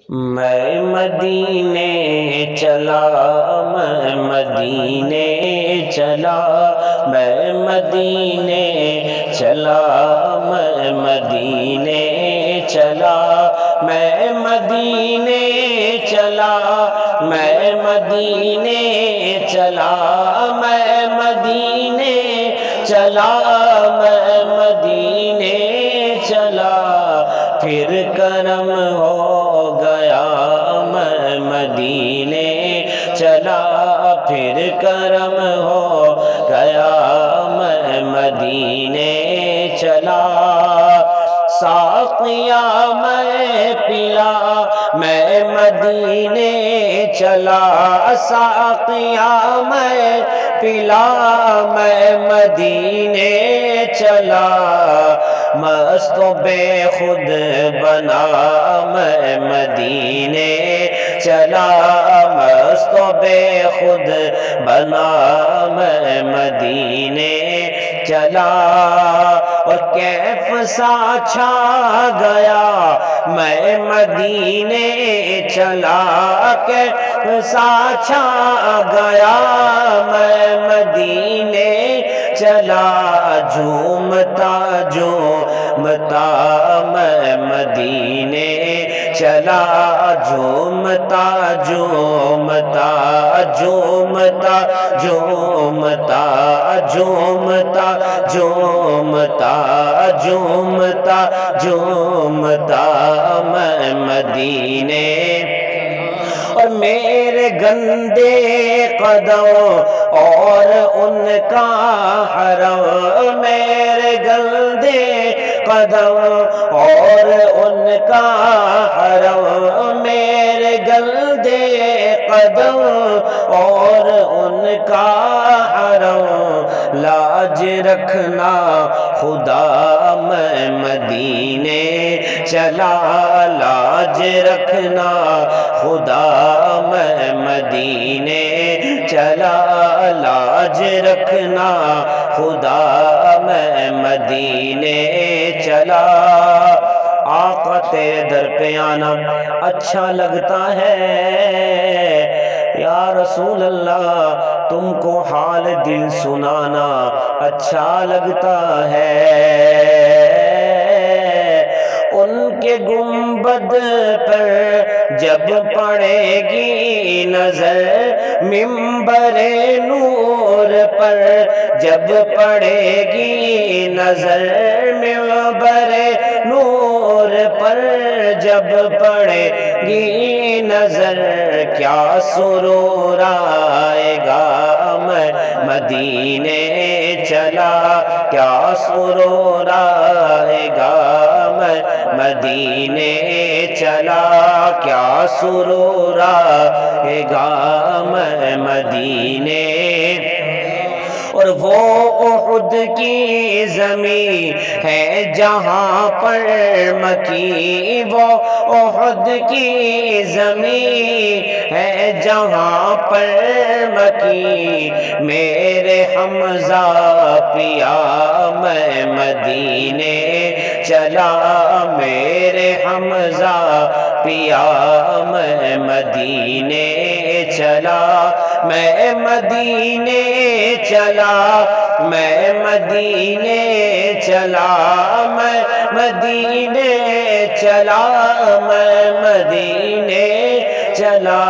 میں مدینے چلا، میں مدینے چلا، میں مدینے چلا، میں مدینے چلا، میں مدینے چلا، میں مدینے چلا، میں مدینے چلا، میں مدینے چلا، پھر کرم ہو گیا میں مدینے چلا، پھر کرم ہو گیا میں مدینے چلا، ساقیا میں پلا میں مدینے چلا، ساقیا میں پلا میں مدینے چلا، مست و بے خود بنا میں مدینے چلا، مست و بے خود بنا میں مدینے چلا، اور کیف سا چھا گیا میں مدینے چلا، کیف سا چھا گیا میں مدینے چلا، جھومتا جھومتا میں مدینے چلا، جھومتا جھومتا جھومتا جھومتا جھومتا جھومتا جھومتا جھومتا میں مدینے، اور میرے گندے قدم اور ان کا حرم، میرے گندے قدم اور ان کا حرم، میرے گندے قدم اور ان کا حرم، لاج رکھنا خدا میں مدینے چلا، لاج رکھنا خدا میں مدینے چلا، لاج رکھنا خدا میں مدینے چلا، آقا تیرے در پہ آنا اچھا لگتا ہے، یا رسول اللہ تم کو حال دل سنانا اچھا لگتا ہے، ان کے گنبد پر جب پڑے گی نظر، منبر نور پر جب پڑے گی نظر، منبر نور پر جب پڑے گی نظر، کیا سرور آئے گا میں مدینے چلا، کیا سرور آئے گا میں مدینے چلا، کیا سرور آئے گا میں مدینے، اور وہ احد کی زمین ہے جہاں پر مکی، وہ احد کی زمین ہے جہاں پر مکی، میرے حمزہ پیا میں مدینے چلا، میرے حمزہ پیا میں مدینے چلا، میں مدینے چلا، میں مدینے چلا، میں مدینے چلا، میں مدینے چلا،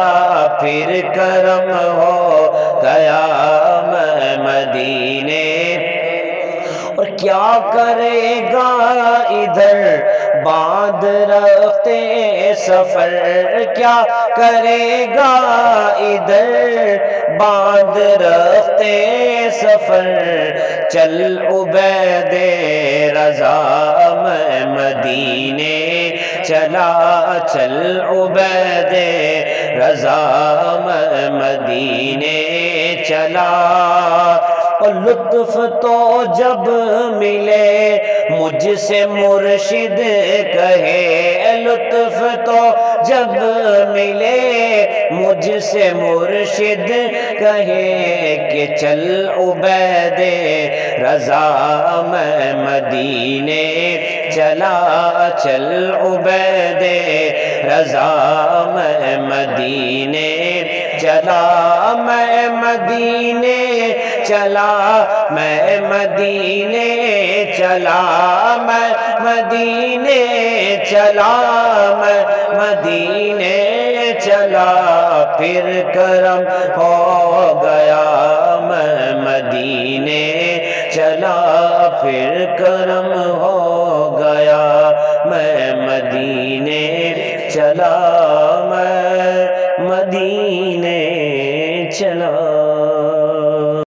پھر کرم ہو گیا میں مدینے، اور کیا کرے گا ادھر باندھ رکھتے سفر، کیا کرے گا ادھر باندھ رکھتے سفر، چل عبید رضا میں مدینے چلا، چل عبید رضا میں مدینے چلا، اور لطف تو جب ملے مجھ سے مرشد کہے، لطف تو جب ملے مجھ سے مرشد کہے، کہ چل عبید رضا میں مدینے چلا چل عبید رضا میں مدینے چلا میں مدینے چلا میں مدینے چلا میں مدینے چلا میں مدینے چلا پھر کرم ہو گیا میں مدینے چلا پھر کرم ہو گیا میں مدینے چلا میں مدینے چلا